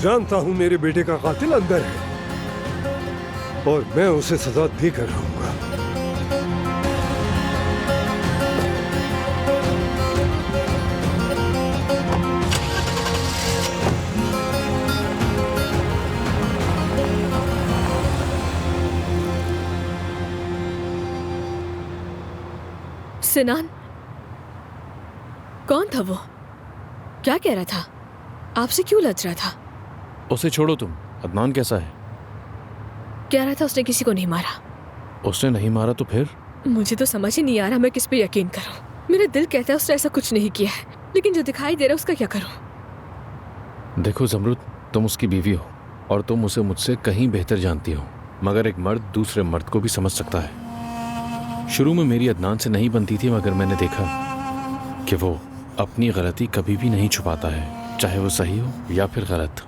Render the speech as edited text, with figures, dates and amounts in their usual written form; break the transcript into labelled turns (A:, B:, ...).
A: जानता हूं मेरे बेटे का कातिल अंदर है और मैं उसे सजा देकर रहूंगा।
B: सिनान, कौन था वो? क्या कह रहा था? आपसे क्यों लड़ रहा था?
C: उसे छोड़ो तुम। अदनान कैसा है?
B: कह रहा था उसने किसी को नहीं मारा।
C: उसने नहीं मारा तो फिर?
B: मुझे तो समझ ही नहीं आ रहा मैं किस पे यकीन करूं। मेरा दिल कहता है उसने ऐसा कुछ नहीं किया है, लेकिन जो दिखाई दे रहा है उसका क्या करूं?
C: देखो जमरुद, तुम उसकी बीवी हो और तुम उसे मुझसे कहीं बेहतर जानती हो, मगर एक मर्द दूसरे मर्द को भी समझ सकता है। शुरू में मेरी अदनान से नहीं बनती थी, मगर मैंने देखा कि वो अपनी गलती कभी भी नहीं छुपाता है, चाहे वो सही हो या फिर गलत।